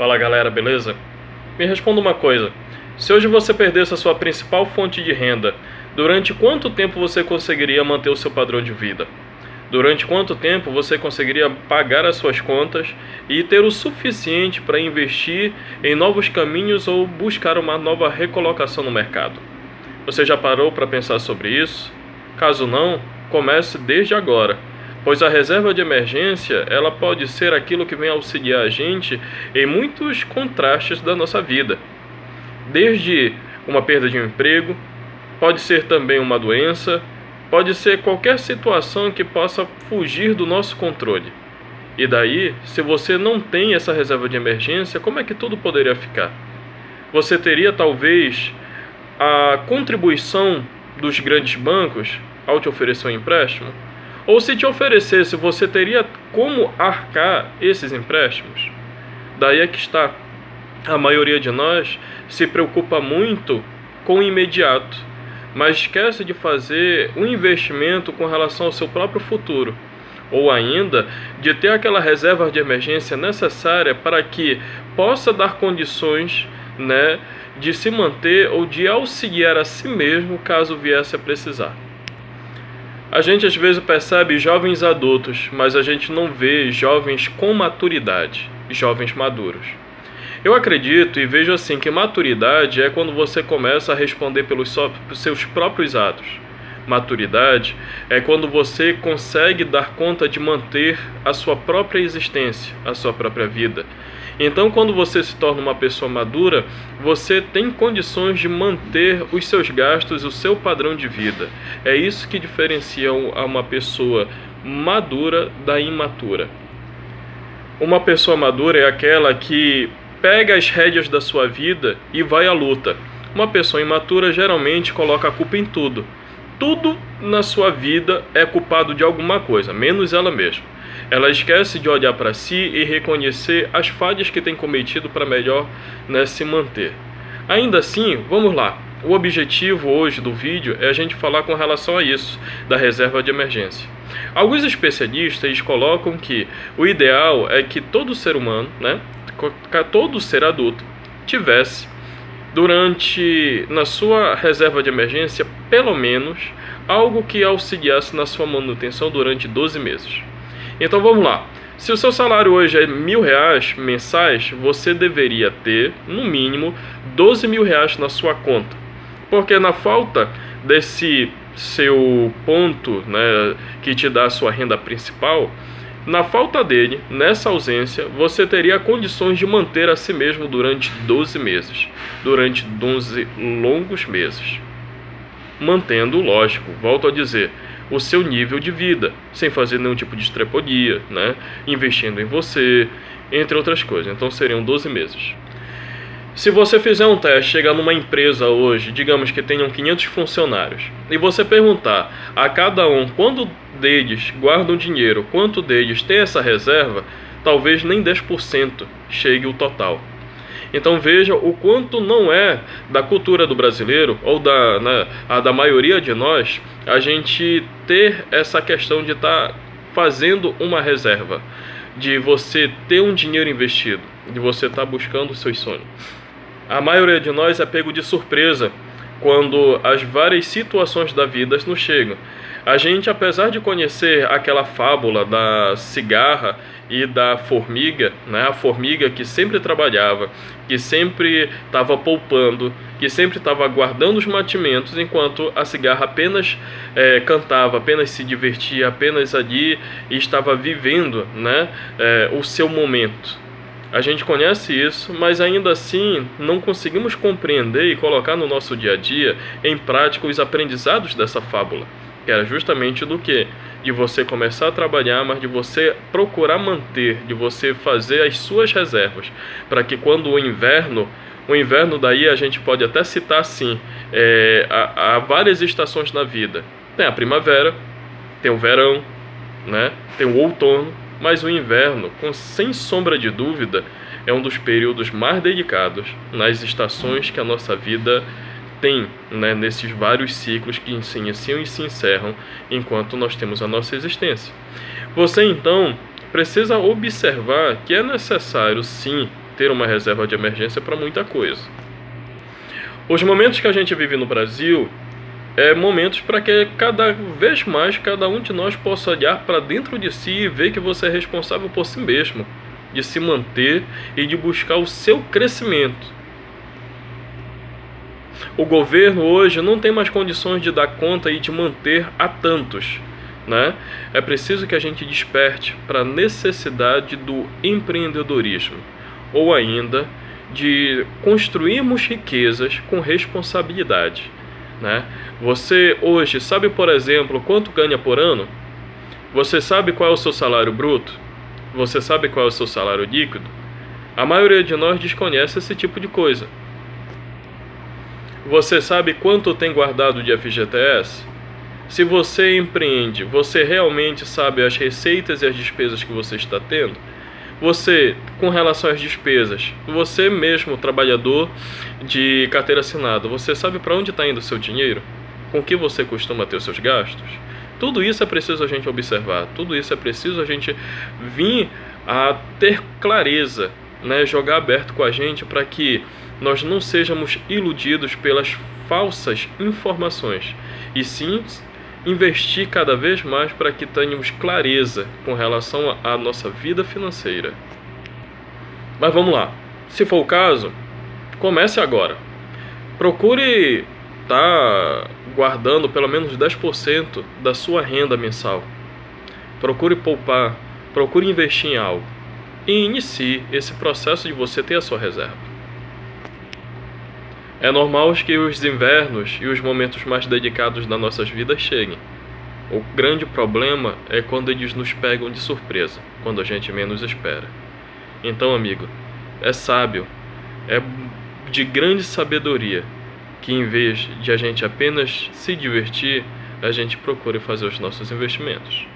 Fala galera, beleza? Me responda uma coisa, se hoje você perdesse a sua principal fonte de renda, durante quanto tempo você conseguiria manter o seu padrão de vida? Durante quanto tempo você conseguiria pagar as suas contas e ter o suficiente para investir em novos caminhos ou buscar uma nova recolocação no mercado? Você já parou para pensar sobre isso? Caso não, comece desde agora, pois a reserva de emergência ela pode ser aquilo que vem auxiliar a gente em muitos contrastes da nossa vida. Desde uma perda de um emprego, pode ser também uma doença, pode ser qualquer situação que possa fugir do nosso controle. E daí, se você não tem essa reserva de emergência, como é que tudo poderia ficar? Você teria talvez a contribuição dos grandes bancos ao te oferecer um empréstimo? Ou se te oferecesse, você teria como arcar esses empréstimos? Daí é que está. A maioria de nós se preocupa muito com o imediato, mas esquece de fazer um investimento com relação ao seu próprio futuro, ou ainda de ter aquela reserva de emergência necessária para que possa dar condições, de se manter ou de auxiliar a si mesmo caso viesse a precisar. A gente às vezes percebe jovens adultos, mas a gente não vê jovens com maturidade, jovens maduros. Eu acredito e vejo assim que maturidade é quando você começa a responder pelos seus próprios atos. Maturidade é quando você consegue dar conta de manter a sua própria existência, a sua própria vida. Então, quando você se torna uma pessoa madura, você tem condições de manter os seus gastos, o seu padrão de vida. É isso que diferencia uma pessoa madura da imatura. Uma pessoa madura é aquela que pega as rédeas da sua vida e vai à luta. Uma pessoa imatura geralmente coloca a culpa em tudo. Tudo na sua vida é culpado de alguma coisa, menos ela mesma. Ela esquece de olhar para si e reconhecer as falhas que tem cometido para melhor se manter. Ainda assim, vamos lá. O objetivo hoje do vídeo é a gente falar com relação a isso, da reserva de emergência. Alguns especialistas colocam que o ideal é que todo ser humano, todo ser adulto, tivesse na sua reserva de emergência, pelo menos, algo que auxiliasse na sua manutenção durante 12 meses. Então vamos lá, se o seu salário hoje é R$1.000 mensais, você deveria ter, no mínimo, R$12.000 na sua conta. Porque na falta desse seu ponto, que te dá a sua renda principal, na falta dele, nessa ausência, você teria condições de manter a si mesmo durante 12 meses, durante 12 longos meses. Mantendo, lógico, volto a dizer, o seu nível de vida, sem fazer nenhum tipo de estrepolia, investindo em você, entre outras coisas. Então seriam 12 meses. Se você fizer um teste, chegar numa empresa hoje, digamos que tenham 500 funcionários, e você perguntar a cada um quanto deles guardam dinheiro, quanto deles tem essa reserva, talvez nem 10% chegue o total. Então veja o quanto não é da cultura do brasileiro, ou da maioria de nós, a gente ter essa questão de estar fazendo uma reserva, de você ter um dinheiro investido, de você estar buscando os seus sonhos. A maioria de nós é pego de surpresa quando as várias situações da vida nos chegam. A gente, apesar de conhecer aquela fábula da cigarra e da formiga, a formiga que sempre trabalhava, que sempre estava poupando, que sempre estava guardando os mantimentos, enquanto a cigarra apenas cantava, apenas se divertia, apenas ali estava vivendo o seu momento. A gente conhece isso, mas ainda assim não conseguimos compreender e colocar no nosso dia a dia em prática os aprendizados dessa fábula, que era justamente do que? De você começar a trabalhar, mas de você procurar manter, de você fazer as suas reservas, para que quando o inverno daí a gente pode até citar assim, há várias estações na vida. Tem a primavera, tem o verão, tem o outono, mas o inverno, sem sombra de dúvida, é um dos períodos mais delicados nas estações que a nossa vida tem, nesses vários ciclos que se iniciam e se encerram enquanto nós temos a nossa existência. Você, então, precisa observar que é necessário, sim, ter uma reserva de emergência para muita coisa. Os momentos que a gente vive no Brasil momentos para que cada vez mais cada um de nós possa olhar para dentro de si e ver que você é responsável por si mesmo, de se manter e de buscar o seu crescimento. O governo hoje não tem mais condições de dar conta e de manter a tantos, né? É preciso que a gente desperte para a necessidade do empreendedorismo, ou ainda de construirmos riquezas com responsabilidade, né? Você hoje sabe, por exemplo, quanto ganha por ano? Você sabe qual é o seu salário bruto? Você sabe qual é o seu salário líquido? A maioria de nós desconhece esse tipo de coisa. Você sabe quanto tem guardado de FGTS? Se você empreende, você realmente sabe as receitas e as despesas que você está tendo? Você, com relação às despesas, você mesmo, trabalhador de carteira assinada, você sabe para onde está indo o seu dinheiro? Com que você costuma ter os seus gastos? Tudo isso é preciso a gente observar, tudo isso é preciso a gente vir a ter clareza, né? Jogar aberto com a gente para que nós não sejamos iludidos pelas falsas informações, e sim investir cada vez mais para que tenhamos clareza com relação à nossa vida financeira. Mas vamos lá, se for o caso, comece agora. Procure estar guardando pelo menos 10% da sua renda mensal. Procure poupar, procure investir em algo e inicie esse processo de você ter a sua reserva. É normal que os invernos e os momentos mais dedicados das nossas vidas cheguem. O grande problema é quando eles nos pegam de surpresa, quando a gente menos espera. Então, amigo, é sábio, é de grande sabedoria que em vez de a gente apenas se divertir, a gente procure fazer os nossos investimentos.